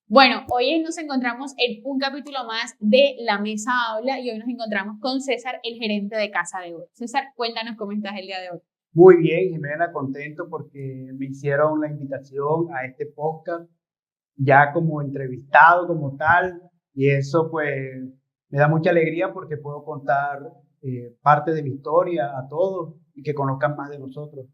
Bueno, hoy nos encontramos en un capítulo más de La Mesa Habla y hoy nos encontramos con César, el gerente de Casa de Oro. César, cuéntanos cómo estás el día de hoy. Muy bien, Jimena, contento porque me hicieron la invitación a este podcast ya como entrevistado como tal, y eso pues me da mucha alegría porque puedo contar parte de mi historia a todos y que conozcan más de nosotros.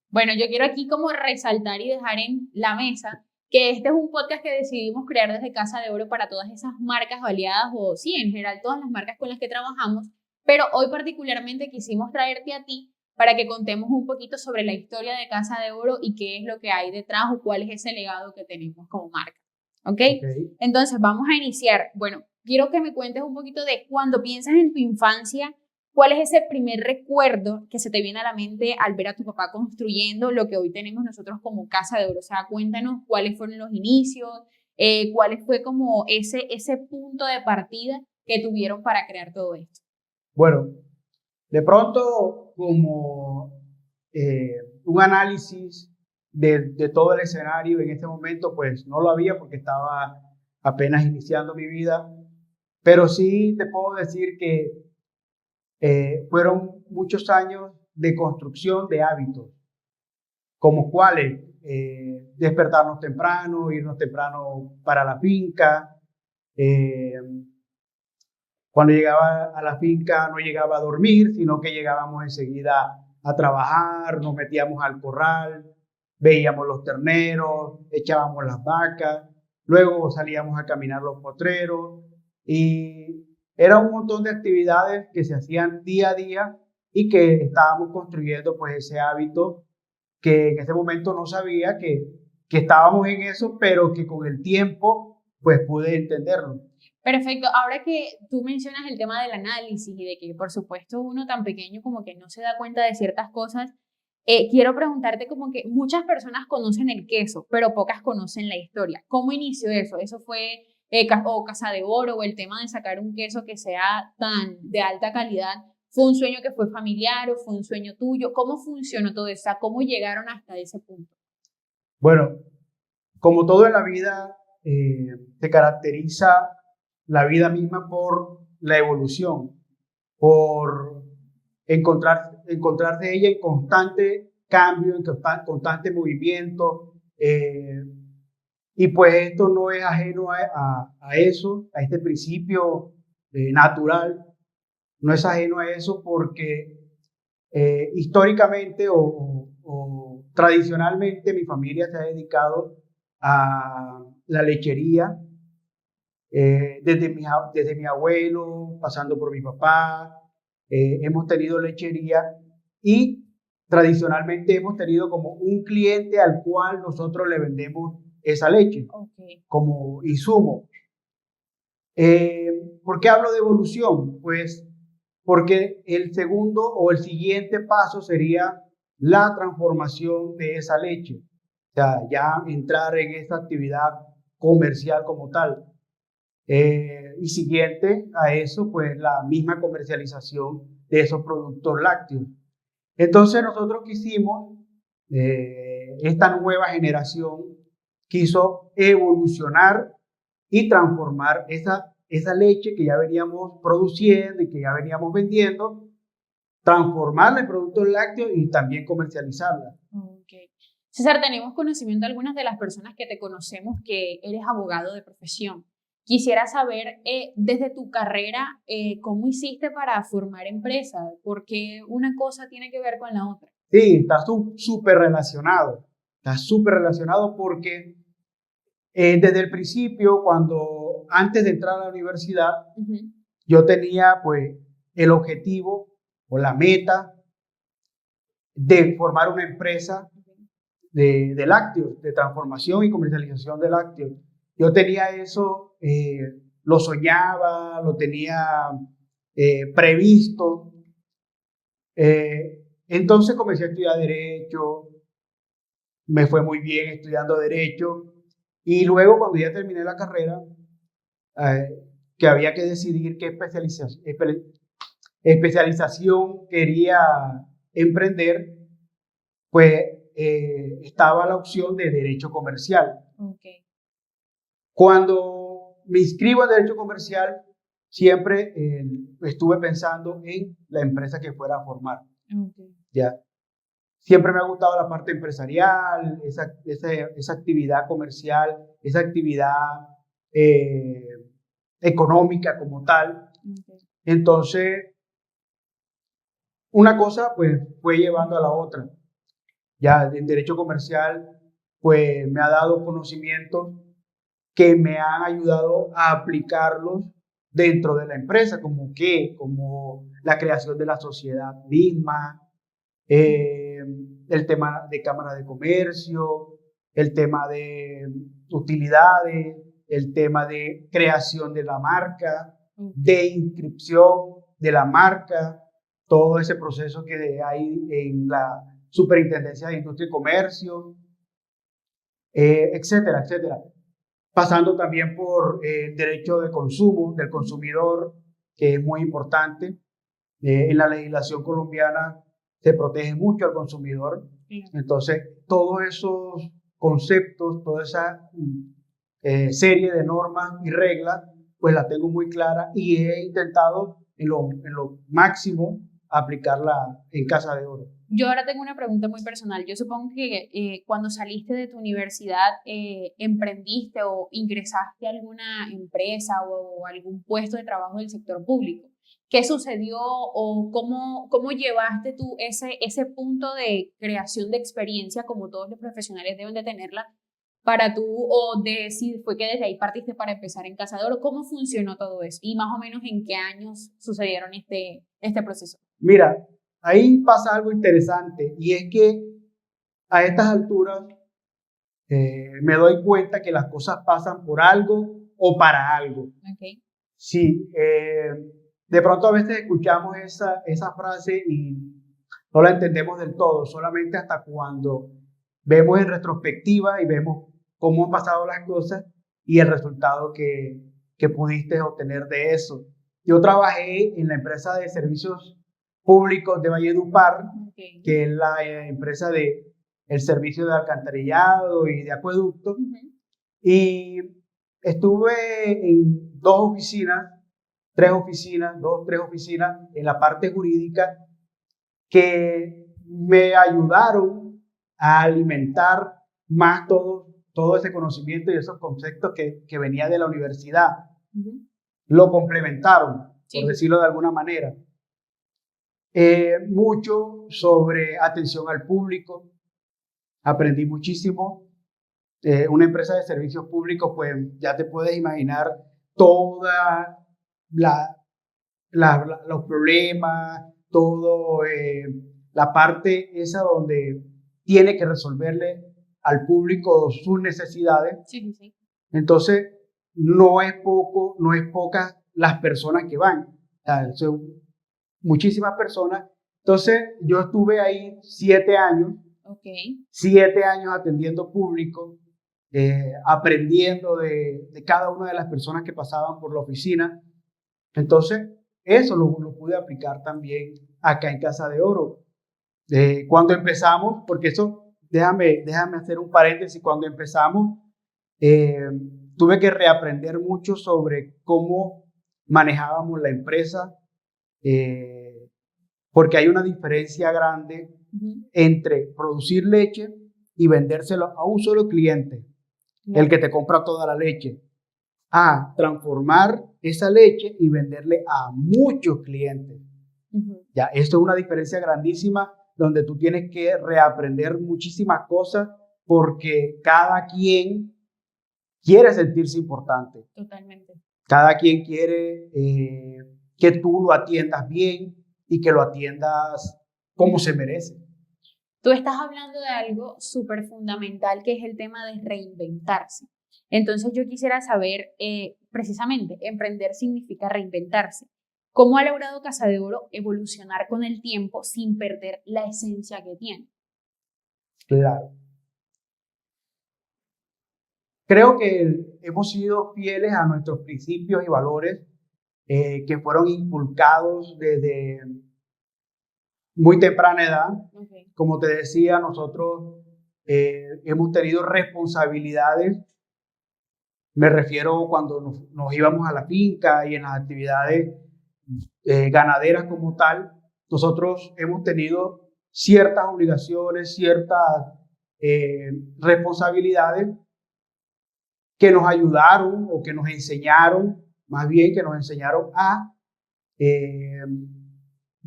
Bueno, yo quiero aquí como resaltar y dejar en la mesa que este es un podcast que decidimos crear desde Casa de Oro para todas esas marcas aliadas o sí, en general todas las marcas con las que trabajamos, pero hoy particularmente quisimos traerte a ti para que contemos un poquito sobre la historia de Casa de Oro y qué es lo que hay detrás o cuál es ese legado que tenemos como marca. ¿Ok? ¿Ok? Entonces vamos a iniciar. Bueno, quiero que me cuentes un poquito de cuando piensas en tu infancia. ¿Cuál es ese primer recuerdo que se te viene a la mente al ver a tu papá construyendo lo que hoy tenemos nosotros como Casa de Oro? O sea, cuéntanos cuáles fueron los inicios, cuál fue como ese punto de partida que tuvieron para crear todo esto. Bueno, de pronto como eh, un análisis de todo el escenario en este momento, pues no lo había porque estaba apenas iniciando mi vida, pero sí te puedo decir que fueron muchos años de construcción de hábitos, como cuáles, despertarnos temprano, irnos temprano para la finca. eh, Cuando llegaba a la finca no llegaba a dormir, sino que llegábamos enseguida a trabajar, nos metíamos al corral, veíamos los terneros, echábamos las vacas, luego salíamos a caminar los potreros y era un montón de actividades que se hacían día a día y que estábamos construyendo pues ese hábito que en ese momento no sabía que estábamos en eso, pero que con el tiempo pues pude entenderlo. Perfecto. Ahora que tú mencionas el tema del análisis y de que, por supuesto, uno tan pequeño como que no se da cuenta de ciertas cosas, quiero preguntarte como que muchas personas conocen el queso, pero pocas conocen la historia. ¿Cómo inició eso? ¿Eso fue o Casa de Oro o el tema de sacar un queso que sea tan de alta calidad? ¿Fue un sueño que fue familiar o fue un sueño tuyo? ¿Cómo funcionó todo eso? O sea, ¿cómo llegaron hasta ese punto? Bueno, como todo en la vida, se caracteriza la vida misma por la evolución, por encontrarse ella en constante cambio, en constante movimiento. Y pues esto no es ajeno a eso, a este principio natural, no es ajeno a eso porque históricamente o tradicionalmente mi familia se ha dedicado a la lechería, desde mi abuelo, pasando por mi papá, hemos tenido lechería y tradicionalmente hemos tenido como un cliente al cual nosotros le vendemos esa leche Ok. como insumo. ¿Por qué hablo de evolución? Pues porque el segundo o el siguiente paso sería la transformación de esa leche. O sea, ya entrar en esta actividad comercial como tal. Y siguiente a eso, pues la misma comercialización de esos productos lácteos. Entonces nosotros quisimos, esta nueva generación quiso evolucionar y transformar esa leche que ya veníamos produciendo y que ya veníamos vendiendo, transformarla en productos lácteos y también comercializarla. Ok. César, tenemos conocimiento de algunas de las personas que te conocemos que eres abogado de profesión. Quisiera saber desde tu carrera cómo hiciste para formar empresa, porque una cosa tiene que ver con la otra. Sí, está súper relacionado porque desde el principio, antes de entrar a la universidad, Ujú. yo tenía pues el objetivo o la meta de formar una empresa de lácteos, de transformación y comercialización de lácteos. Yo tenía eso, lo soñaba, lo tenía previsto. Entonces comencé a estudiar derecho, me fue muy bien estudiando derecho y luego cuando ya terminé la carrera, eh, que había que decidir qué especialización quería emprender, pues estaba la opción de derecho comercial. Ok. Cuando me inscribo en Derecho Comercial, siempre estuve pensando en la empresa que fuera a formar. Okay. ¿Ya? Siempre me ha gustado la parte empresarial, esa actividad comercial, esa actividad eh, económica como tal. Okay. Entonces, una cosa pues fue llevando a la otra. Ya en derecho comercial pues me ha dado conocimientos que me han ayudado a aplicarlos dentro de la empresa, como la creación de la sociedad misma, eh, el tema de cámara de comercio, el tema de utilidades, el tema de creación de la marca, de inscripción de la marca, todo ese proceso que hay en la Superintendencia de Industria y Comercio, etcétera, etcétera. Pasando también por derecho de consumo del consumidor, que es muy importante. En la legislación colombiana se protege mucho al consumidor. Entonces, todos esos conceptos, toda esa serie de normas y reglas, pues las tengo muy claras y he intentado en lo máximo aplicarla en Casa de Oro. Yo ahora tengo una pregunta muy personal. Yo supongo que cuando saliste de tu universidad, emprendiste o ingresaste a alguna empresa o algún puesto de trabajo del sector público. ¿Qué sucedió o cómo llevaste tú ese punto de creación de experiencia, como todos los profesionales deben de tenerla, para tú, o de si fue que desde ahí partiste para empezar en Casa de Oro? ¿Cómo funcionó todo eso? Y más o menos en qué años sucedieron este proceso. Mira, ahí pasa algo interesante y es que a estas alturas me doy cuenta que las cosas pasan por algo o para algo. Okay. Sí, de pronto a veces escuchamos esa frase y no la entendemos del todo, solamente hasta cuando vemos en retrospectiva y vemos cómo han pasado las cosas y el resultado que pudiste obtener de eso. Yo trabajé en la empresa de servicios públicos de Valledupar, Okay. que es la empresa de el servicio de alcantarillado y de acueducto, y estuve en tres oficinas en la parte jurídica que me ayudaron a alimentar más todo ese conocimiento y esos conceptos que venía de la universidad. Lo complementaron, Sí. por decirlo de alguna manera. Mucho sobre atención al público. Aprendí muchísimo. Una empresa de servicios públicos, pues ya te puedes imaginar toda los problemas, todo la parte esa donde tiene que resolverle al público sus necesidades. Sí, sí. Entonces, no es pocas las personas que van. O sea, son muchísimas personas. Entonces, yo estuve ahí 7 años. Okay. 7 años atendiendo público, aprendiendo de cada una de las personas que pasaban por la oficina. Entonces, eso lo pude aplicar también acá en Casa de Oro. Cuando empezamos, porque eso, déjame hacer un paréntesis, cuando empezamos, tuve que reaprender mucho sobre cómo manejábamos la empresa, porque hay una diferencia grande entre producir leche y vendérselo a un solo cliente, el que te compra toda la leche, a transformar esa leche y venderle a muchos clientes. Ya, esto es una diferencia grandísima donde tú tienes que reaprender muchísimas cosas porque cada quien quiere sentirse importante. Totalmente. Cada quien quiere que tú lo atiendas bien y que lo atiendas como se merece. Tú estás hablando de algo súper fundamental, que es el tema de reinventarse. Entonces yo quisiera saber, precisamente, emprender significa reinventarse. ¿Cómo ha logrado Casa de Oro evolucionar con el tiempo sin perder la esencia que tiene? Claro. Creo que hemos sido fieles a nuestros principios y valores que fueron inculcados desde muy temprana edad. Okay. Como te decía, nosotros hemos tenido responsabilidades Me refiero cuando nos íbamos a la finca y en las actividades ganaderas como tal, nosotros hemos tenido ciertas obligaciones, ciertas responsabilidades que nos ayudaron o que nos enseñaron, más bien que nos enseñaron a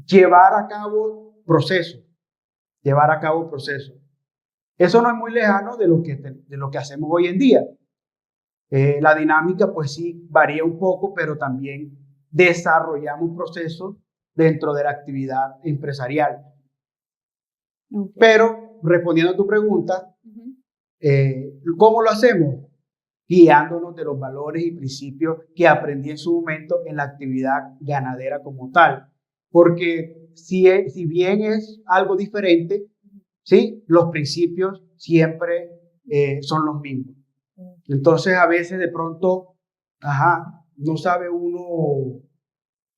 llevar a cabo procesos, llevar a cabo procesos. Eso no es muy lejano de lo que hacemos hoy en día. La dinámica pues sí varía un poco, pero también desarrollamos procesos dentro de la actividad empresarial. Okay. Pero respondiendo a tu pregunta, ¿cómo lo hacemos? Guiándonos de los valores y principios que aprendí en su momento en la actividad ganadera como tal. Porque si bien es algo diferente, ¿sí? Los principios siempre son los mismos. Entonces, a veces de pronto, no sabe uno,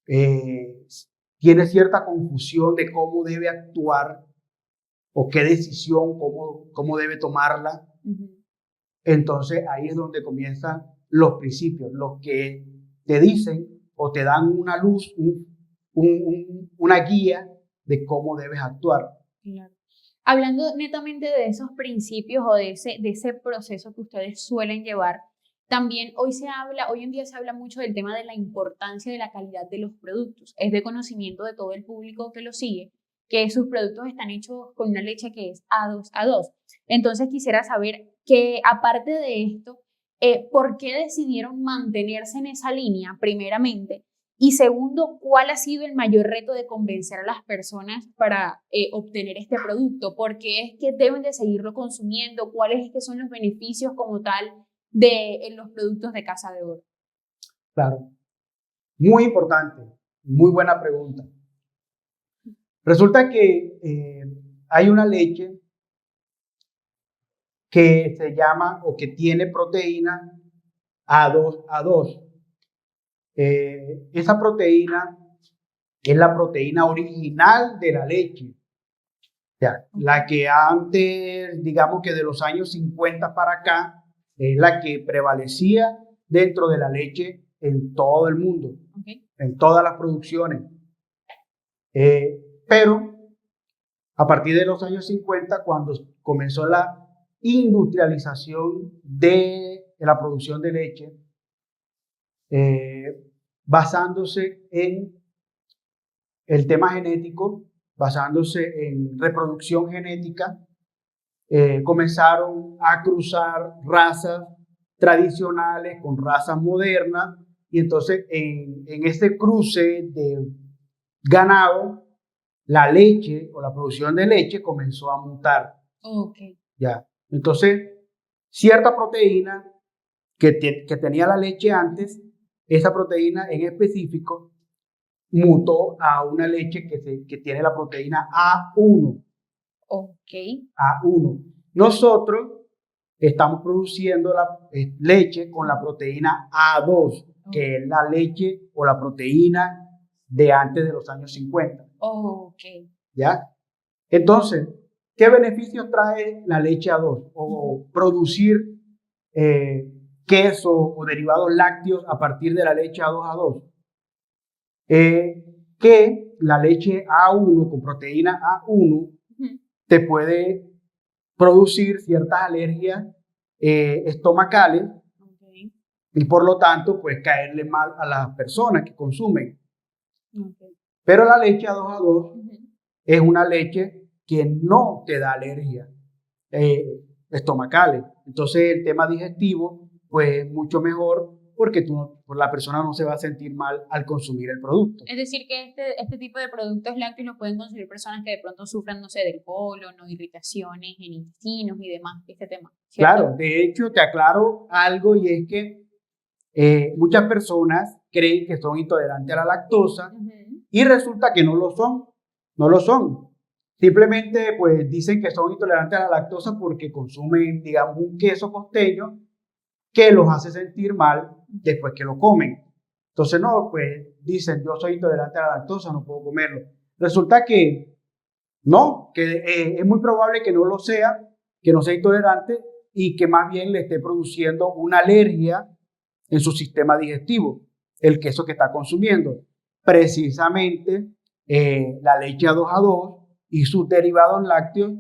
tiene cierta confusión de cómo debe actuar o qué decisión, cómo debe tomarla. Entonces, ahí es donde comienzan los principios, los que te dicen o te dan una luz, una guía de cómo debes actuar. Claro. Hablando netamente de esos principios o de ese proceso que ustedes suelen llevar, también hoy en día se habla mucho del tema de la importancia de la calidad de los productos. Es de conocimiento de todo el público que lo sigue, que sus productos están hechos con una leche que es A2. Entonces quisiera saber que aparte de esto, ¿por qué decidieron mantenerse en esa línea, primeramente? Y segundo, ¿cuál ha sido el mayor reto de convencer a las personas para obtener este producto? ¿Por qué es que deben de seguirlo consumiendo? ¿Cuáles es que son los beneficios como tal de los productos de Casa de Oro? Claro, muy importante, muy buena pregunta. Resulta que hay una leche que se llama o que tiene proteína A2. Esa proteína es la proteína original de la leche. O sea, la que antes, digamos que de los años 50 para acá, es la que prevalecía dentro de la leche en todo el mundo, en todas las producciones. Pero a partir de los años 50, cuando comenzó la industrialización de la producción de leche, basándose en el tema genético, basándose en reproducción genética, comenzaron a cruzar razas tradicionales con razas modernas, y entonces en este cruce de ganado, la leche o la producción de leche comenzó a mutar. Ya. Entonces, cierta proteína que tenía la leche antes, esa proteína en específico mutó a una leche que tiene la proteína A1. A1. Nosotros estamos produciendo la leche con la proteína A2, que es la leche o la proteína de antes de los años 50. ¿Ya? Entonces, ¿qué beneficios trae la leche A2? O producir queso o derivados lácteos a partir de la leche A2. Que la leche A1 con proteína A1 te puede producir ciertas alergias estomacales y por lo tanto pues caerle mal a las personas que consumen. Pero la leche A2 es una leche que no te da alergias estomacales. Entonces el tema digestivo pues es mucho mejor porque la persona no se va a sentir mal al consumir el producto. Es decir, que este tipo de productos lácteos los pueden consumir personas que de pronto sufran, no sé, del colon o irritaciones en intestinos y demás, este tema, ¿cierto? Claro, de hecho te aclaro algo, y es que muchas personas creen que son intolerantes a la lactosa y resulta que no lo son, no lo son. Simplemente pues dicen que son intolerantes a la lactosa porque consumen, digamos, un queso costeño que los hace sentir mal después que lo comen. Entonces, no, pues dicen, yo soy intolerante a la lactosa, no puedo comerlo. Resulta que no, que es muy probable que no lo sea, que no sea intolerante y que más bien le esté produciendo una alergia en su sistema digestivo, el queso que está consumiendo. Precisamente la leche A2 y sus derivados lácteos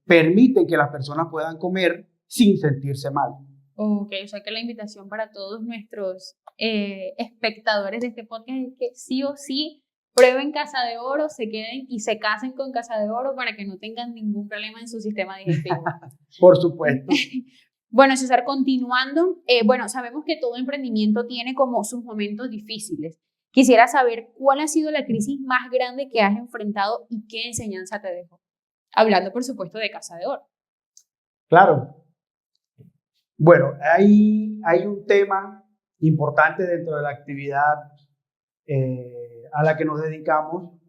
permiten que las personas puedan comer sin sentirse mal. Ok, o sea que la invitación para todos nuestros espectadores de este podcast es que sí o sí prueben Casa de Oro, se queden y se casen con Casa de Oro para que no tengan ningún problema en su sistema digestivo. Por supuesto. Bueno, César, continuando, bueno, sabemos que todo emprendimiento tiene como sus momentos difíciles. Quisiera saber cuál ha sido la crisis más grande que has enfrentado y qué enseñanza te dejó. Hablando, por supuesto, de Casa de Oro. Claro. Bueno, hay un tema importante dentro de la actividad a la que nos dedicamos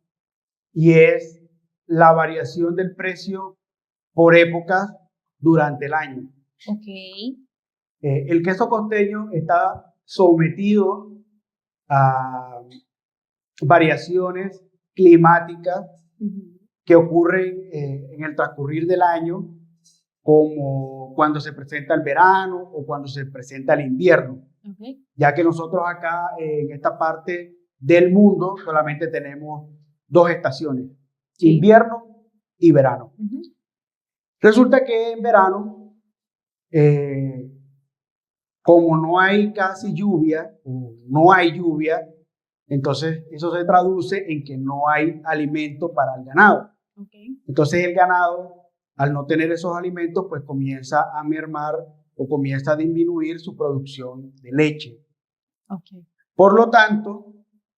y es la variación del precio por épocas durante el año. Ok. El queso costeño está sometido a variaciones climáticas que ocurren en el transcurrir del año, como cuando se presenta el verano o cuando se presenta el invierno. Okay. Ya que nosotros acá en esta parte del mundo solamente tenemos 2 estaciones, sí, invierno y verano. Resulta que en verano, como no hay casi lluvia, no hay lluvia, entonces eso se traduce en que no hay alimento para el ganado. Okay. Entonces el ganado, al no tener esos alimentos, pues comienza a mermar o comienza a disminuir su producción de leche. Okay. Por lo tanto,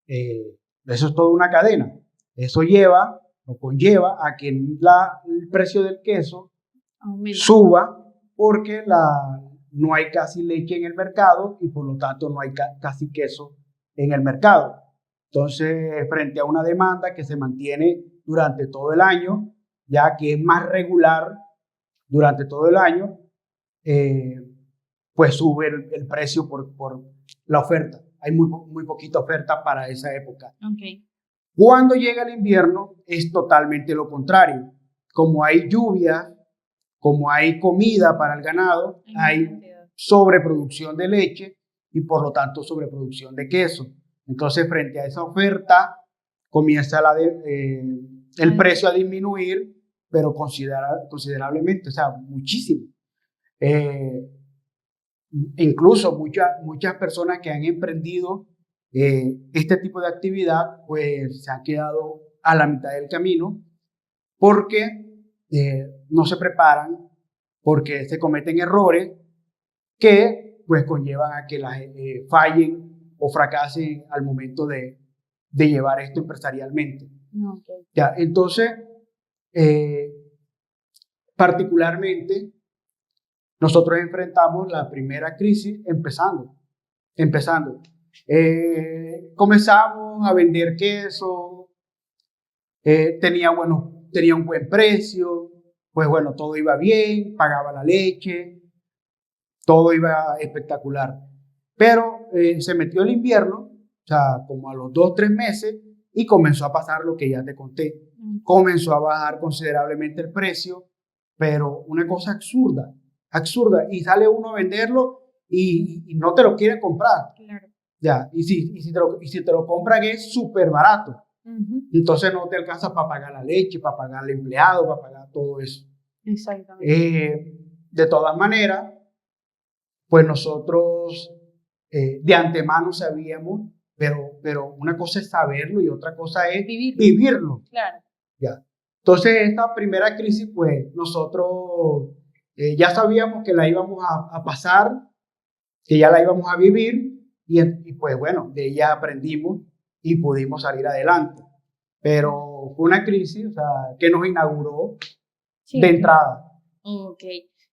eso es toda una cadena. Eso lleva o conlleva a que el precio del queso suba porque no hay casi leche en el mercado y por lo tanto no hay casi queso en el mercado. Entonces, frente a una demanda que se mantiene durante todo el año, ya que es más regular durante todo el año, pues sube el precio por la oferta. Hay muy poquita oferta para esa época. Okay. Cuando llega el invierno es totalmente lo contrario. Como hay lluvia, como hay comida para el ganado, hay sobreproducción de leche y por lo tanto sobreproducción de queso. Entonces, frente a esa oferta, comienza el precio a disminuir, pero considerablemente, o sea, muchísimo. Incluso muchas personas que han emprendido este tipo de actividad, pues se han quedado a la mitad del camino porque no se preparan, porque se cometen errores que pues conllevan a que fallen o fracasen al momento de llevar esto empresarialmente. Okay. Ya, entonces, particularmente, nosotros enfrentamos la primera crisis empezando. Comenzamos a vender queso, tenía un buen precio, pues bueno, todo iba bien, pagaba la leche, todo iba espectacular. Pero se metió el invierno, o sea, como a los 2-3 meses, y comenzó a pasar lo que ya te conté. Comenzó a bajar considerablemente el precio, pero una cosa absurda, y sale uno a venderlo y no te lo quieren comprar. Claro. Ya, y si te lo compran es súper barato. Entonces no te alcanza para pagar la leche, para pagar al empleado, para pagar todo eso. Exactamente. De todas maneras, pues nosotros de antemano sabíamos, pero una cosa es saberlo y otra cosa es vivirlo. Claro. Ya. Entonces esta primera crisis, pues nosotros ya sabíamos que la íbamos a pasar, que ya la íbamos a vivir y pues bueno, de ella aprendimos y pudimos salir adelante. Pero fue una crisis, o sea, que nos inauguró de entrada. Ok.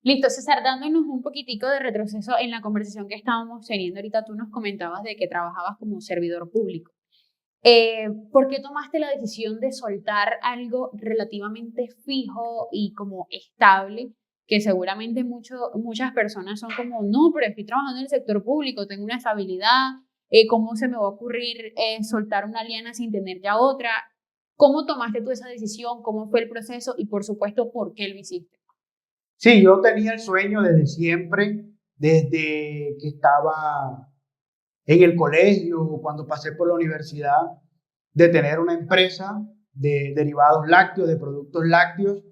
Listo, César, dándonos un poquitico de retroceso en la conversación que estábamos teniendo ahorita, tú nos comentabas de que trabajabas como servidor público. ¿Por qué tomaste la decisión de soltar algo relativamente fijo y como estable? Que seguramente muchas personas son como, no, pero estoy trabajando en el sector público, tengo una estabilidad, ¿cómo se me va a ocurrir soltar una liana sin tener ya otra? ¿Cómo tomaste tú esa decisión? ¿Cómo fue el proceso? Y por supuesto, ¿por qué lo hiciste? Sí, yo tenía el sueño desde siempre desde que estaba en el colegio, cuando pasé por la universidad, de tener una empresa de derivados lácteos, de productos lácteos.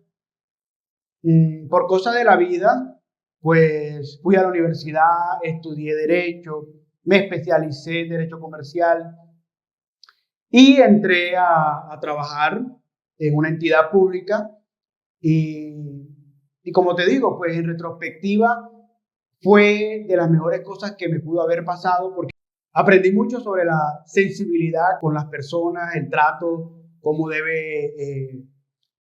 Por cosa de la vida, pues fui a la universidad, estudié Derecho, me especialicé en Derecho Comercial y entré a trabajar en una entidad pública y como te digo, pues en retrospectiva fue de las mejores cosas que me pudo haber pasado porque aprendí mucho sobre la sensibilidad con las personas, el trato, cómo debe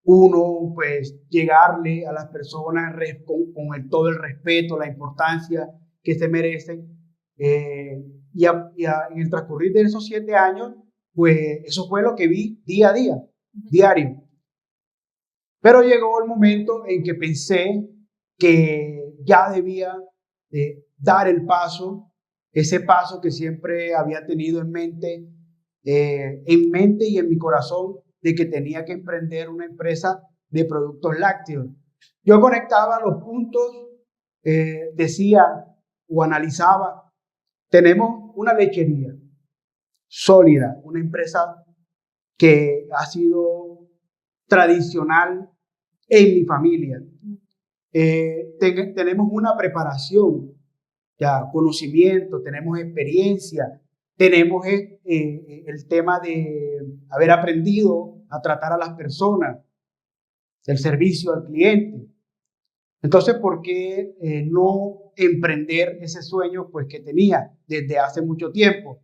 uno pues llegarle a las personas con todo el respeto, la importancia que se merecen. En el transcurrir de esos 7 años, pues eso fue lo que vi día a día, diario. Pero llegó el momento en que pensé que ya debía dar el paso, ese paso que siempre había tenido en mente y en mi corazón, de que tenía que emprender una empresa de productos lácteos. Yo conectaba los puntos, decía o analizaba, tenemos una lechería sólida, una empresa que ha sido tradicional en mi familia. Tenemos una preparación, ya, conocimiento, tenemos experiencia, tenemos el tema de haber aprendido a tratar a las personas, el servicio al cliente. Entonces, ¿por qué no emprender ese sueño pues, que tenía desde hace mucho tiempo?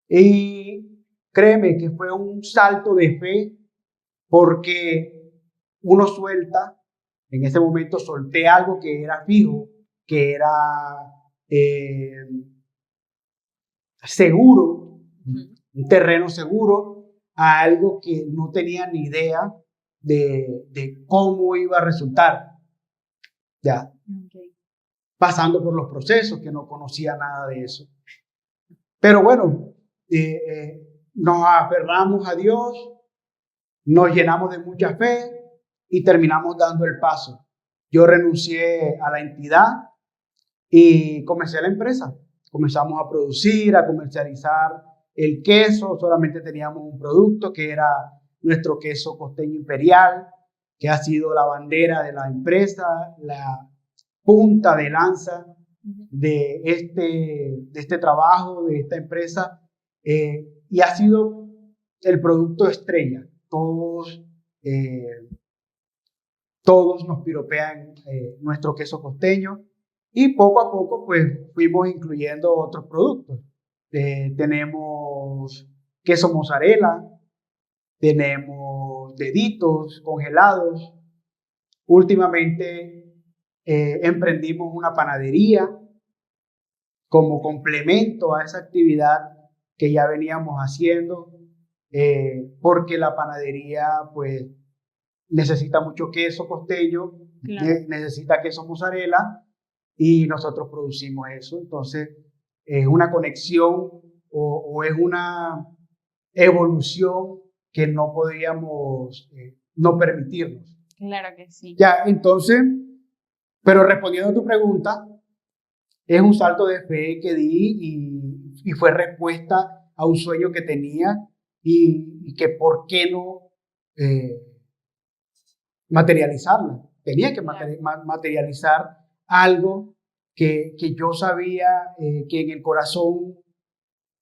Y créeme que fue un salto de fe porque uno suelta, en ese momento solté algo que era fijo, que era seguro, un terreno seguro, a algo que no tenía ni idea de cómo iba a resultar. Ya. Okay. Pasando por los procesos, que no conocía nada de eso. Pero bueno, nos aferramos a Dios, nos llenamos de mucha fe y terminamos dando el paso. Yo renuncié a la entidad y comencé la empresa. Comenzamos a producir, a comercializar el queso. Solamente teníamos un producto que era nuestro queso costeño imperial, que ha sido la bandera de la empresa, la punta de lanza de este trabajo, de esta empresa, y ha sido el producto estrella. Todos nos piropean nuestro queso costeño y poco a poco pues fuimos incluyendo otros productos. Tenemos queso mozzarella, tenemos deditos congelados. Últimamente emprendimos una panadería como complemento a esa actividad que ya veníamos haciendo, porque la panadería pues necesita mucho queso costeño, claro, necesita queso mozzarella y nosotros producimos eso. Entonces es una conexión o es una evolución que no podíamos no permitirnos. Claro que sí. Ya, entonces, pero respondiendo a tu pregunta, es un salto de fe que di y fue respuesta a un sueño que tenía y que por qué no materializarla. Tenía que materializar algo que yo sabía que en el corazón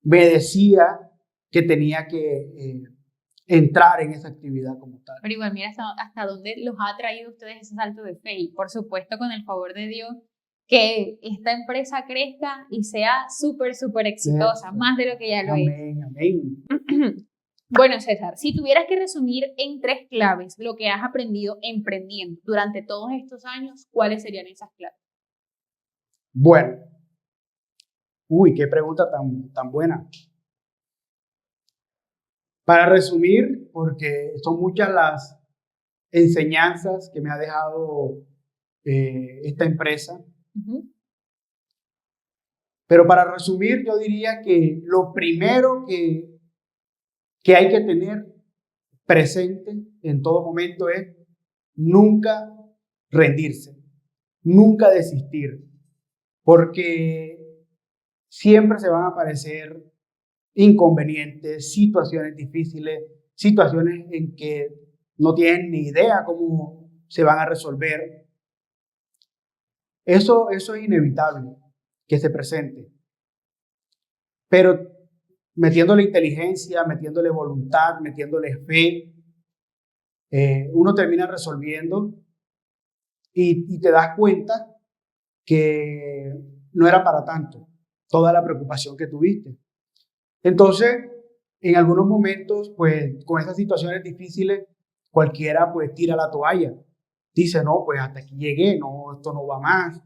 me decía que tenía que entrar en esa actividad como tal. Pero igual, mira hasta dónde los ha traído ustedes ese salto de fe. Y por supuesto, con el favor de Dios, que esta empresa crezca y sea súper, súper exitosa, más de lo que ya lo es. Amén, amén. Bueno, César, si tuvieras que resumir en 3 claves lo que has aprendido emprendiendo durante todos estos años, ¿cuáles serían esas claves? Bueno, qué pregunta tan buena. Para resumir, porque son muchas las enseñanzas que me ha dejado esta empresa. Pero para resumir, yo diría que lo primero que hay que tener presente en todo momento es nunca rendirse, nunca desistir. porque siempre se van a aparecer inconvenientes, situaciones difíciles, situaciones en que no tienen ni idea cómo se van a resolver. Eso es inevitable que se presente, pero metiéndole inteligencia, metiéndole voluntad, metiéndole fe, uno termina resolviendo y te das cuenta que no era para tanto toda la preocupación que tuviste. Entonces, en algunos momentos, pues con esas situaciones difíciles, cualquiera pues tira la toalla. Dice, no, pues hasta aquí llegué, no, esto no va más,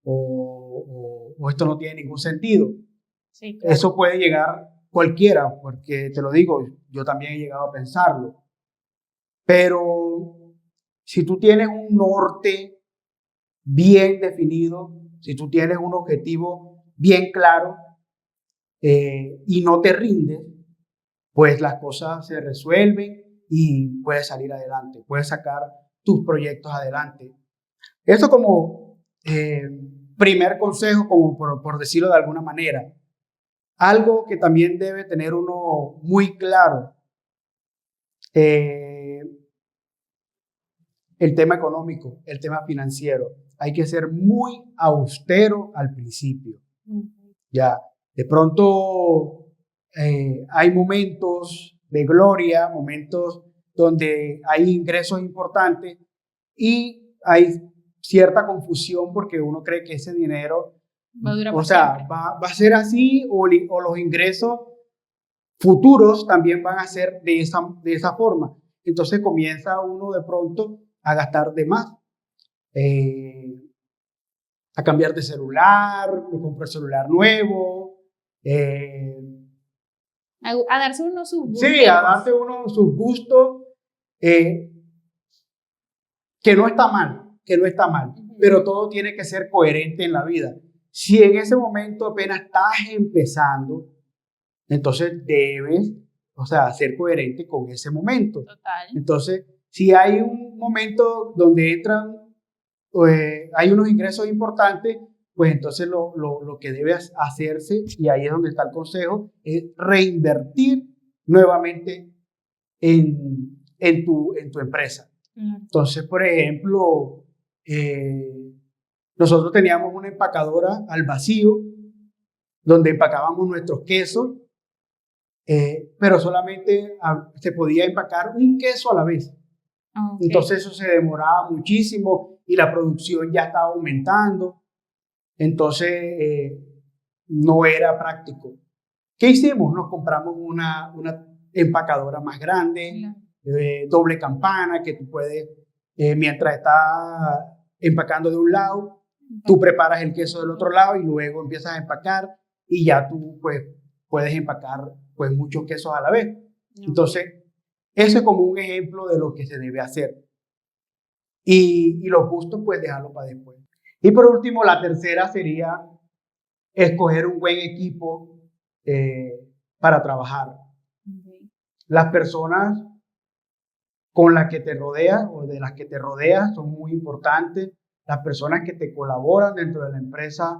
o esto no tiene ningún sentido. Sí, claro. Eso puede llegar cualquiera, porque te lo digo, yo también he llegado a pensarlo. Pero si tú tienes un norte bien definido, si tú tienes un objetivo bien claro y no te rindes, pues las cosas se resuelven y puedes salir adelante, puedes sacar tus proyectos adelante. Eso como primer consejo, como por decirlo de alguna manera. Algo que también debe tener uno muy claro, eh, el tema económico, el tema financiero. Hay que ser muy austero al principio. Ya, de pronto hay momentos de gloria, momentos donde hay ingresos importantes y hay cierta confusión porque uno cree que ese dinero, Va a durar o para sea, siempre. va a ser así o los ingresos futuros también van a ser de esa forma. Entonces comienza uno de pronto a gastar de más, eh, a cambiar de celular, me compro el celular nuevo, eh, A darse unos sus sí, a gusticos. darse uno sus gustos, eh, que no está mal, que no está mal, pero todo tiene que ser coherente en la vida. Si en ese momento apenas estás empezando, entonces debes, o sea, ser coherente con ese momento. Total. Entonces, si hay un momento donde entran, hay unos ingresos importantes, pues entonces lo que debe hacerse, y ahí es donde está el consejo, es reinvertir nuevamente en tu empresa. Entonces, por ejemplo, nosotros teníamos una empacadora al vacío donde empacábamos nuestros quesos, pero solamente se podía empacar un queso a la vez. Okay. Entonces eso se demoraba muchísimo y la producción ya estaba aumentando. Entonces no era práctico. ¿Qué hicimos? Nos compramos una empacadora más grande, doble campana, que tú puedes, mientras estás empacando de un lado, tú preparas el queso del otro lado y luego empiezas a empacar y ya tú pues puedes empacar pues muchos quesos a la vez. Entonces, eso es como un ejemplo de lo que se debe hacer. Y los gustos pues dejarlo para después. Y por último, la tercera sería escoger un buen equipo para trabajar. Las personas con las que te rodeas o de las que te rodeas son muy importantes. Las personas que te colaboran dentro de la empresa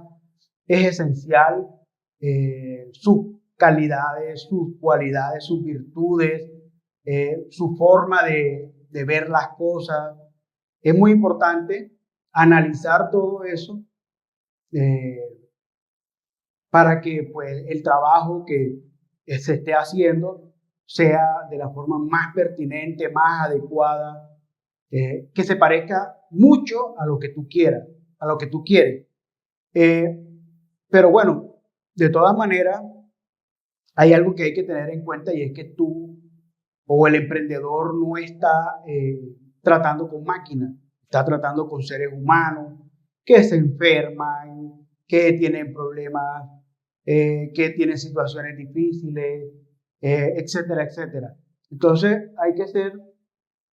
es esencial. Sus calidades, sus cualidades, sus virtudes, su forma de ver las cosas. Es muy importante analizar todo eso para que pues, el trabajo que se esté haciendo sea de la forma más pertinente, más adecuada, que se parezca mucho a lo que tú quieras, a lo que tú quieres. Pero bueno, de todas maneras, hay algo que hay que tener en cuenta y es que tú o el emprendedor no está tratando con máquinas, está tratando con seres humanos que se enferman, que tienen problemas, que tienen situaciones difíciles, etcétera, etcétera. Entonces hay que ser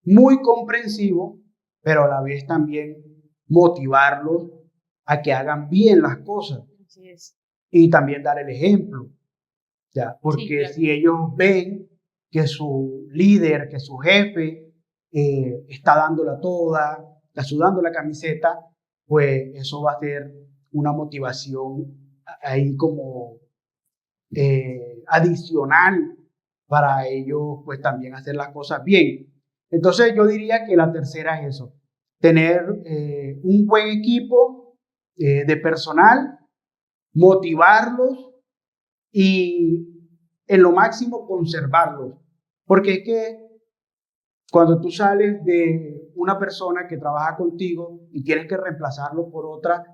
muy comprensivo, pero a la vez también motivarlos a que hagan bien las cosas. Así es. Y también dar el ejemplo, ¿ya? Porque Sí, claro. si ellos ven que su líder, que su jefe está dándola toda, está sudando la camiseta, pues eso va a ser una motivación ahí como adicional para ellos, pues también hacer las cosas bien. Entonces yo diría que la tercera es eso, tener un buen equipo de personal, motivarlos y en lo máximo conservarlos. Porque es que cuando tú sales de una persona que trabaja contigo y tienes que reemplazarlo por otra,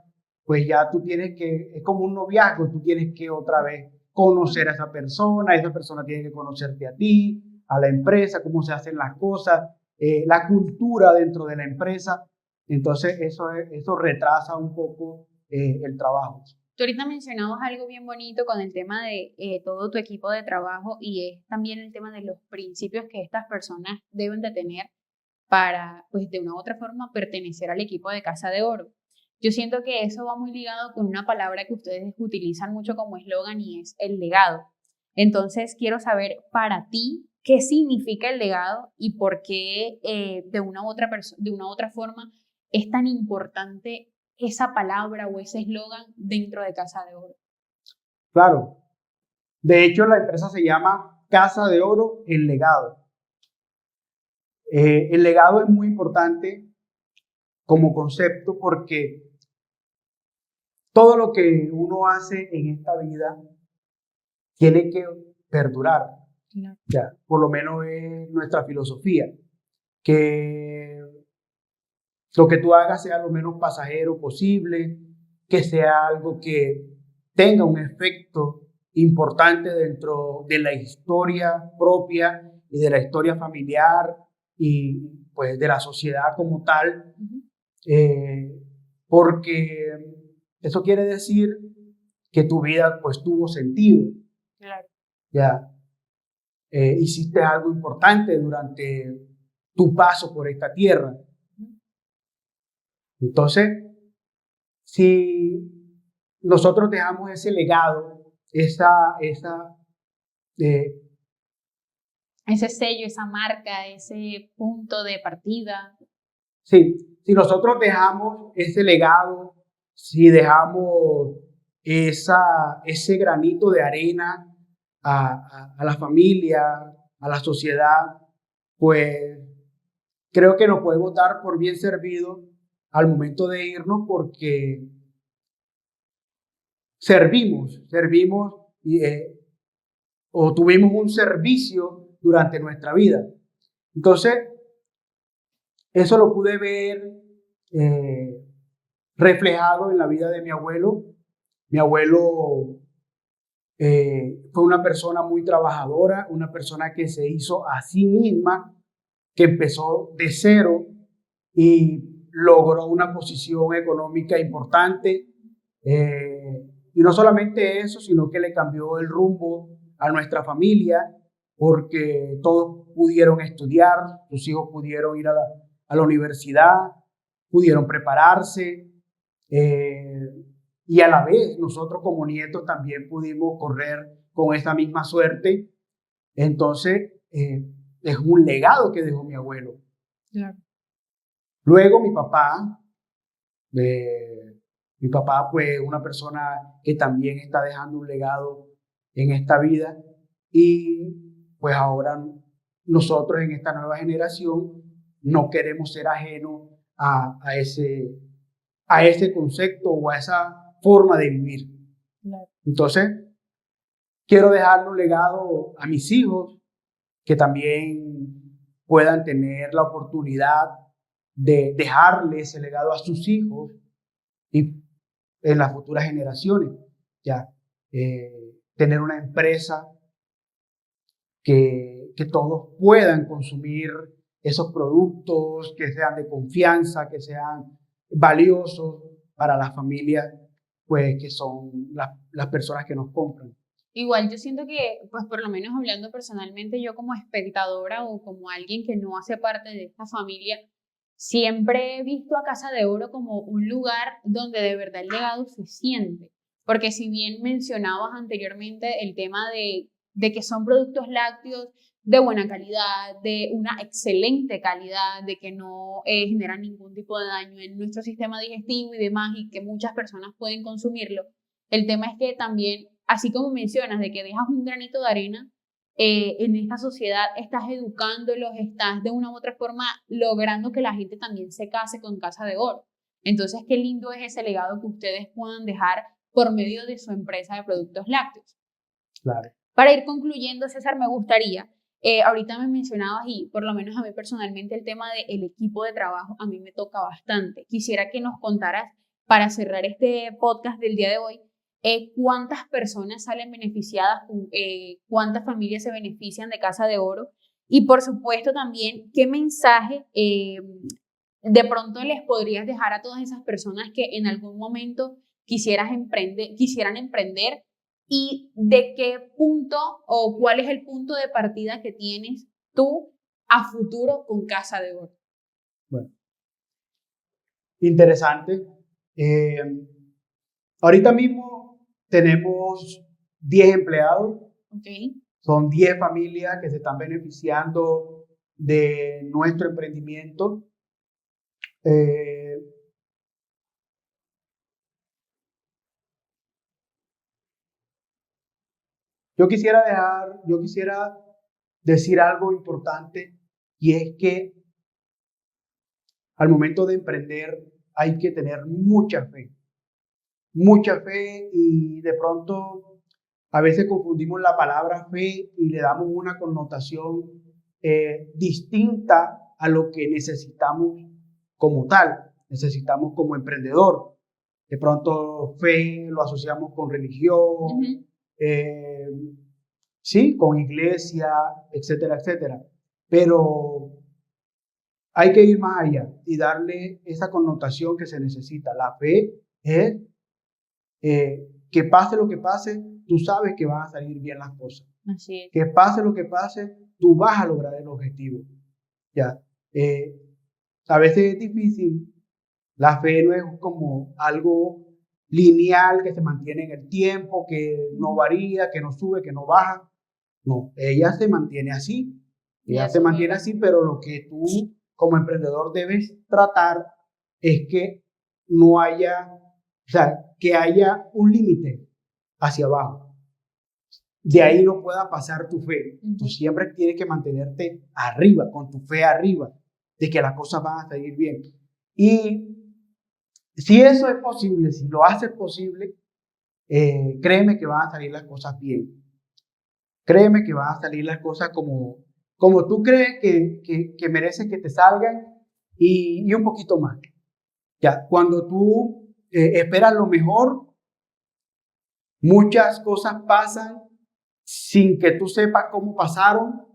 pues ya tú tienes que, es como un noviazgo, tú tienes que otra vez conocer a esa persona tiene que conocerte a ti, a la empresa, cómo se hacen las cosas, la cultura dentro de la empresa. Entonces eso retrasa un poco el trabajo. Tú ahorita mencionabas algo bien bonito con el tema de todo tu equipo de trabajo y es también el tema de los principios que estas personas deben de tener para, pues de una u otra forma, pertenecer al equipo de Casa de Oro. Yo siento que eso va muy ligado con una palabra que ustedes utilizan mucho como eslogan y es el legado. Entonces, quiero saber para ti qué significa el legado y por qué de una u otra forma es tan importante esa palabra o ese eslogan dentro de Casa de Oro. Claro. De hecho, la empresa se llama Casa de Oro, el legado. El legado es muy importante como concepto porque todo lo que uno hace en esta vida tiene que perdurar. No. Ya, por lo menos es nuestra filosofía, que lo que tú hagas sea lo menos pasajero posible, que sea algo que tenga un efecto importante dentro de la historia propia y de la historia familiar y pues de la sociedad como tal, eh, porque eso quiere decir que tu vida pues tuvo sentido. Claro. Ya hiciste algo importante durante tu paso por esta tierra. Entonces, si nosotros dejamos ese legado, eh, Ese sello, esa marca, ese punto de partida. sí, si nosotros dejamos ese legado, si dejamos ese granito de arena a la familia, a la sociedad, pues creo que nos podemos dar por bien servido al momento de irnos porque servimos o tuvimos un servicio durante nuestra vida. Entonces, eso lo pude ver reflejado en la vida de mi abuelo. Mi abuelo fue una persona muy trabajadora, una persona que se hizo a sí misma, que empezó de cero y logró una posición económica importante. Y no solamente eso, sino que le cambió el rumbo a nuestra familia, porque todos pudieron estudiar, sus hijos pudieron ir a la universidad, pudieron prepararse, y a la vez nosotros como nietos también pudimos correr con esa misma suerte. Entonces, es un legado que dejó mi abuelo. Claro. Luego mi papá pues una persona que también está dejando un legado en esta vida y pues ahora nosotros en esta nueva generación no queremos ser ajenos a ese concepto o a esa forma de vivir. Claro. Entonces, quiero dejarle un legado a mis hijos que también puedan tener la oportunidad de dejarle ese legado a sus hijos y en las futuras generaciones. Ya, tener una empresa que todos puedan consumir esos productos, que sean de confianza, que sean valiosos para las familias, pues que son las personas que nos compran. Igual yo siento que, pues por lo menos hablando personalmente, yo como espectadora o como alguien que no hace parte de esta familia, siempre he visto a Casa de Oro como un lugar donde de verdad el legado se siente. Porque si bien mencionabas anteriormente el tema de que son productos lácteos, de buena calidad, de una excelente calidad, de que no genera ningún tipo de daño en nuestro sistema digestivo y demás, y que muchas personas pueden consumirlo. El tema es que también, así como mencionas, de que dejas un granito de arena en esta sociedad, estás educándolos, estás de una u otra forma logrando que la gente también se case con Casa de Oro. Entonces, qué lindo es ese legado que ustedes puedan dejar por medio de su empresa de productos lácteos. Claro. Para ir concluyendo, César, me gustaría, ahorita me mencionabas y por lo menos a mí personalmente el tema del equipo de trabajo a mí me toca bastante. Quisiera que nos contaras, para cerrar este podcast del día de hoy, cuántas personas salen beneficiadas, cuántas familias se benefician de Casa de Oro y por supuesto también qué mensaje de pronto les podrías dejar a todas esas personas que en algún momento quisieran emprender y de qué punto o cuál es el punto de partida que tienes tú a futuro con Casa de Oro. Bueno, interesante. Ahorita mismo tenemos 10 empleados. Okay. Son 10 familias que se están beneficiando de nuestro emprendimiento. Yo quisiera decir algo importante y es que al momento de emprender hay que tener mucha fe y de pronto a veces confundimos la palabra fe y le damos una connotación distinta a lo que necesitamos como tal, necesitamos como emprendedor. De pronto fe lo asociamos con religión, sí, con iglesia, etcétera, etcétera. Pero hay que ir más allá y darle esa connotación que se necesita. La fe es que pase lo que pase, tú sabes que van a salir bien las cosas. Así es. Que pase lo que pase, tú vas a lograr el objetivo. Ya. A veces es difícil. La fe no es como algo lineal que se mantiene en el tiempo, que no varía, que no sube, que no baja. No, ella se mantiene así. Ella se mantiene así, pero lo que tú como emprendedor debes tratar es que no haya, o sea, que haya un límite hacia abajo. De ahí no pueda pasar tu fe. Tú siempre tienes que mantenerte arriba, con tu fe arriba, de que las cosas van a salir bien. Y si eso es posible, si lo haces posible, créeme que van a salir las cosas bien. Créeme que van a salir las cosas como tú crees que mereces que te salgan y un poquito más. Ya, cuando tú esperas lo mejor, muchas cosas pasan sin que tú sepas cómo pasaron,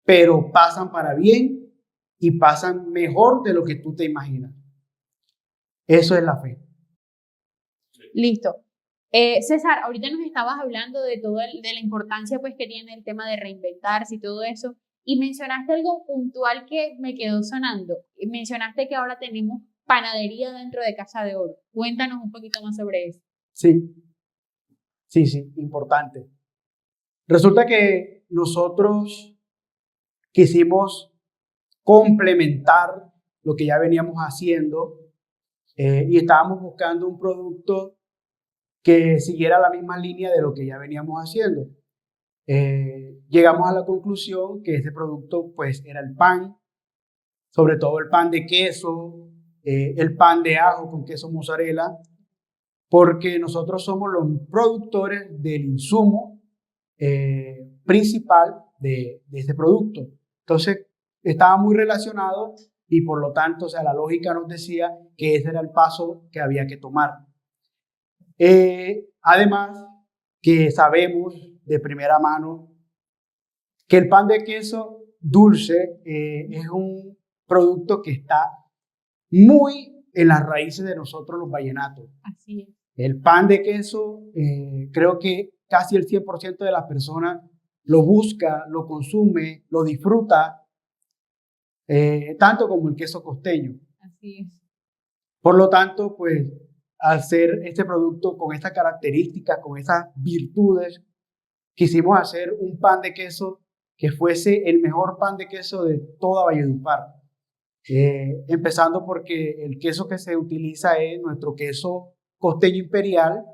pero pasan para bien y pasan mejor de lo que tú te imaginas. Eso es la fe. Listo. César, ahorita nos estabas hablando de de la importancia pues que tiene el tema de reinventarse y todo eso, y mencionaste algo puntual que me quedó sonando. Mencionaste que ahora tenemos panadería dentro de Casa de Oro. Cuéntanos un poquito más sobre eso. Sí, importante. Resulta que nosotros quisimos complementar lo que ya veníamos haciendo y estábamos buscando un producto que siguiera la misma línea de lo que ya veníamos haciendo. Llegamos a la conclusión que ese producto pues era el pan, sobre todo el pan de queso, el pan de ajo con queso mozzarella, porque nosotros somos los productores del insumo principal de este producto. Entonces, estaba muy relacionado y por lo tanto, o sea, la lógica nos decía que ese era el paso que había que tomar. Además, que sabemos de primera mano que el pan de queso dulce es un producto que está muy en las raíces de nosotros los vallenatos. Así es. El pan de queso, creo que casi el 100% de las personas lo busca, lo consume, lo disfruta, tanto como el queso costeño. Así es. Por lo tanto, pues, al ser este producto con estas características, con esas virtudes, quisimos hacer un pan de queso que fuese el mejor pan de queso de toda Valledupar. Empezando porque el queso que se utiliza es nuestro queso costeño imperial,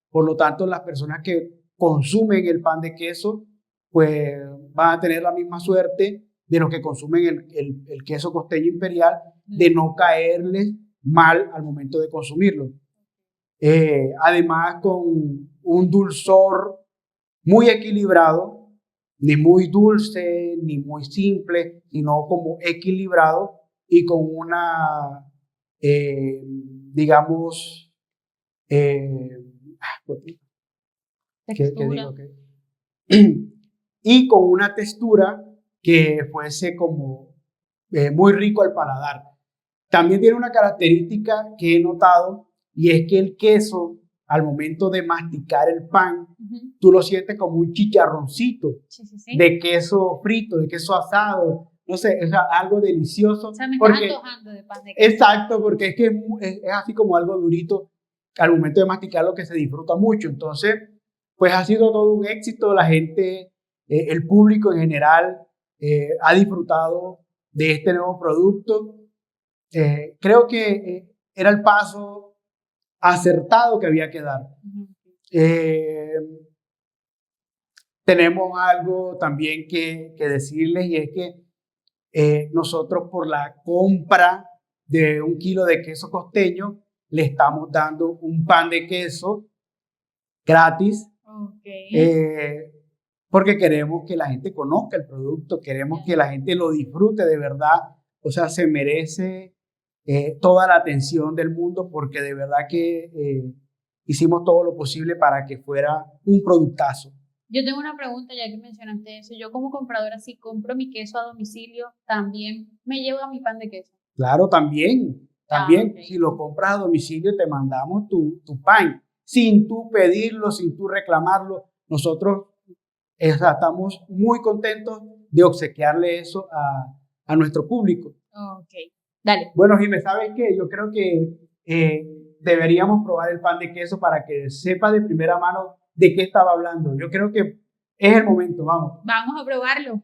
por lo tanto las personas que consumen el pan de queso pues van a tener la misma suerte de los que consumen el queso costeño imperial, de no caerles mal al momento de consumirlo. Además con un dulzor muy equilibrado, ni muy dulce, ni muy simple, sino como equilibrado y con una, digamos, eh, ¿qué digo? Y con una textura que fuese como muy rico al paladar. También tiene una característica que he notado y es que el queso, al momento de masticar el pan, tú lo sientes como un chicharroncito de queso frito, de queso asado, no sé, es algo delicioso. O sea, me estás antojando de pan de queso. Exacto, porque es que es así como algo durito al momento de masticarlo que se disfruta mucho. Entonces, pues ha sido todo un éxito, la gente, el público en general ha disfrutado de este nuevo producto. Creo que era el paso acertado que había que dar. Tenemos algo también que decirles y es que nosotros por la compra de 1 kilo de queso costeño le estamos dando un pan de queso gratis. Porque queremos que la gente conozca el producto, queremos que la gente lo disfrute de verdad. O sea, se merece toda la atención del mundo porque de verdad que hicimos todo lo posible para que fuera un productazo. Yo tengo una pregunta ya que mencionaste eso. Yo como compradora, si compro mi queso a domicilio, ¿también me llevo mi pan de queso? Claro, también. Okay. Si lo compras a domicilio, te mandamos tu pan. Sin tú pedirlo, sin tú reclamarlo. Nosotros estamos muy contentos de obsequiarle eso a nuestro público. Ok, dale. Bueno, Jimé, ¿sabes qué? Yo creo que deberíamos probar el pan de queso para que sepa de primera mano de qué estaba hablando. Yo creo que es el momento, vamos. Vamos a probarlo.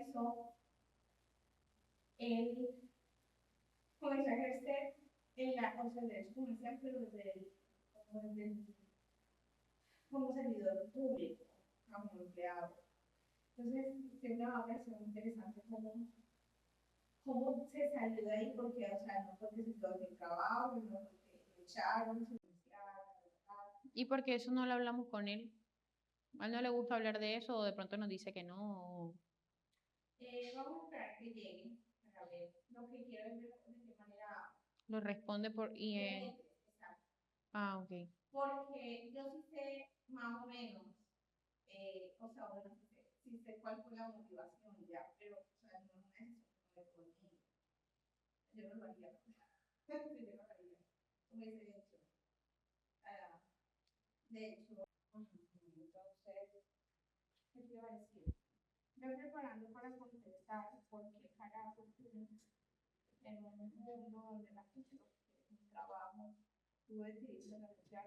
eso él comenzó a ejercer en la, o sea, el derecho comercial, pero como servidor público, como empleado. Entonces, siempre me ha parecido muy interesante cómo se salió de ahí, porque, o sea, no porque se quedó sin trabajo, no porque lo echaron, se ¿Y por qué eso no lo hablamos con él? ¿A él no le gusta hablar de eso o de pronto nos dice que no? vamos a esperar que llegue para ver lo que quiero es ver de qué manera. Lo responde por... Y, Exacto. ah, ok. Porque yo sí sé más o menos, o sea, bueno, sí sé cuál fue la motivación ya, pero, o sea, no es una decisión que tomé conmigo. Yo no lo haría. Yo no lo haría. Hubiese hecho. De hecho, entonces, ¿qué te iba a decir? Me preparando para contestar porque carajo, en un mundo donde la gente lo que quiere es un trabajo, tú decidiste renunciar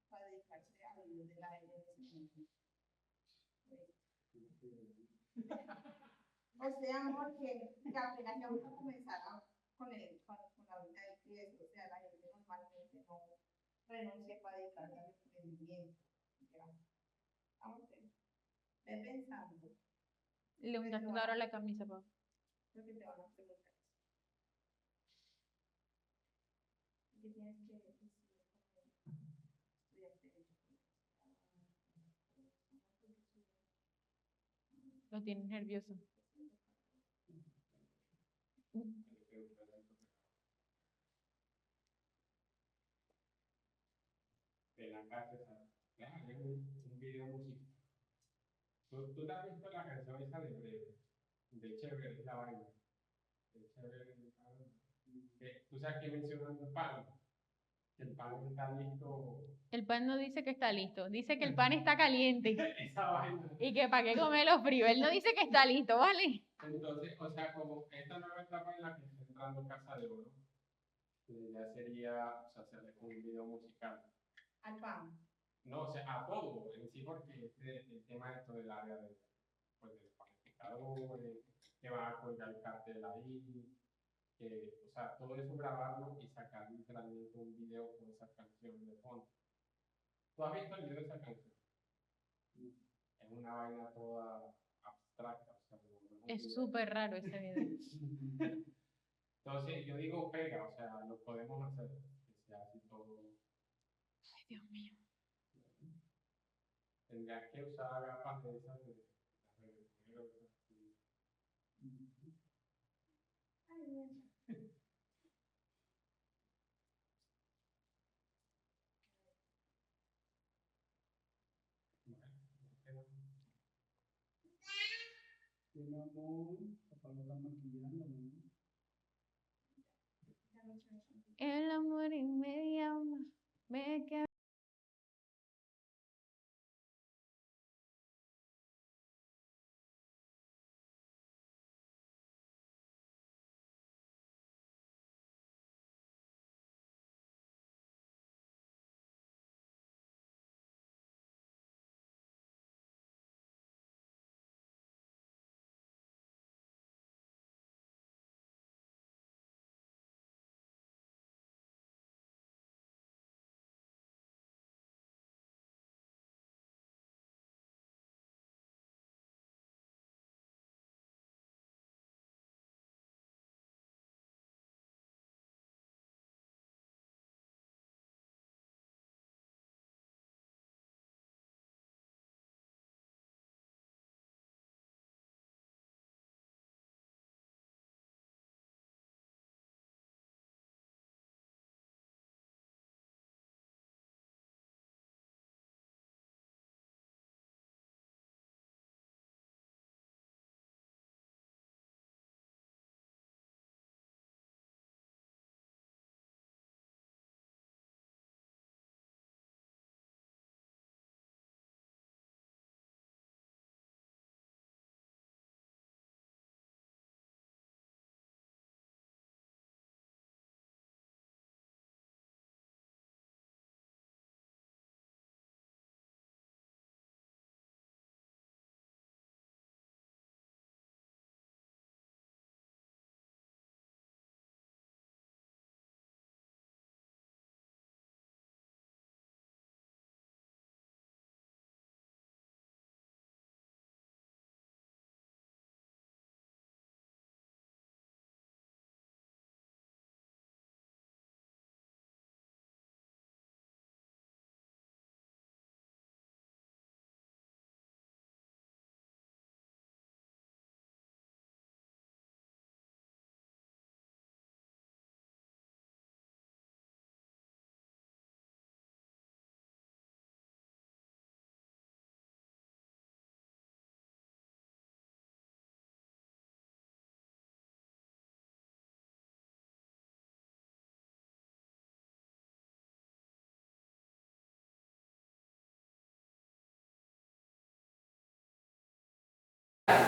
para dedicarse a vivir del aire en ese mundo. O sea, porque apenas ya vamos a comenzar con la vida del pie, o sea, la gente normalmente no renuncia para dedicarse al emprendimiento. Ya, vamos a ver, ve pensando. Le untaste ahora la camisa, papá. Lo que te van a preguntar. ¿Qué tienes que decir como estudiante de derecho? Lo tienes nervioso. De la casa, claro, es un video musical. ¿Tú te has visto la canción esa de Chévere, es la vaina? De Chévere, tú sabes que mencionan el pan, que el pan está listo. El pan no dice que está listo, dice que el pan está caliente. Esa vaina. Y que para qué comerlo frío. Él no dice que está listo, ¿vale? Entonces, o sea, como esta nueva etapa en la que está entrando Casa de Oro, ya sería, o sea, hacerle un video musical. Al pan. No, o sea, a todo en sí, porque el tema esto del área de, pues, de los panificadores, que va a colgar el cartel ahí, que, o sea, todo eso grabarlo y sacar literalmente un video con esa canción de fondo. ¿Tú has visto el video de esa canción? Es una vaina toda abstracta, o sea, Es súper raro ese video. Entonces, yo digo pega, o sea, lo podemos hacer, que sea así todo. Ay, Dios mío. Tendrías que usar gafas de esas de Mi amor, papá lo está maquillando, ¿no? El amor inmediato me queda.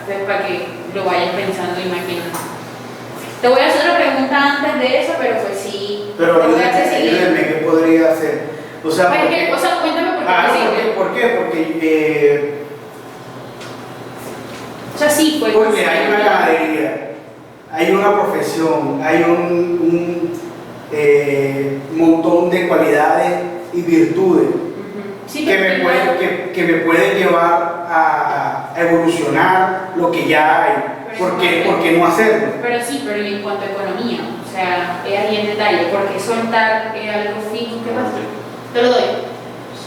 pues, para que lo vayas pensando y imaginando. Te voy a hacer otra pregunta antes de eso, pero pues sí. Pero te voy a hacer seguir. ayúdenme, ¿qué podría hacer? O sea, Pues, o sea, cuéntame por qué te sirve. ¿por qué? Porque O sea, sí, pues. porque hay una ganadería, hay una profesión, hay un montón de cualidades y virtudes Sí, que me pueden llevar a evolucionar lo que ya hay. ¿Por qué no hacerlo? Pero sí, pero y en cuanto a economía, o sea, es ahí en detalle, porque soltar algo fijo, ¿qué pasa? Te lo doy.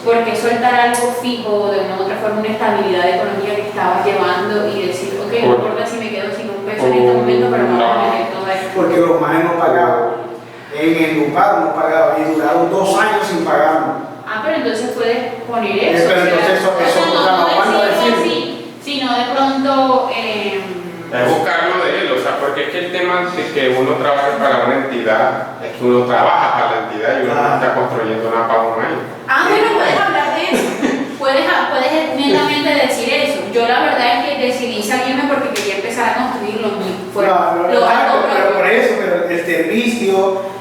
Porque soltar algo fijo de una u otra forma, una estabilidad económica que estabas llevando y decir, ok, no importa si me quedo sin un peso en este momento, pero vamos a meter todo esto. Porque los manes no pagaban. En el lugar no pagaban y duraron 2 años sin pagarnos. Ah, pero entonces puedes poner eso. Pero entonces no decirlo así, sino de pronto. Es buscarlo de él, o sea, porque es que el tema de que uno trabaje para una entidad, es que uno trabaja para la entidad y uno no está construyendo una para un año. Bueno, puedes hablar de eso. Puedes netamente decir eso. Yo la verdad es que decidí salirme porque quería empezar a construir lo mío. Pero por eso, pero el servicio,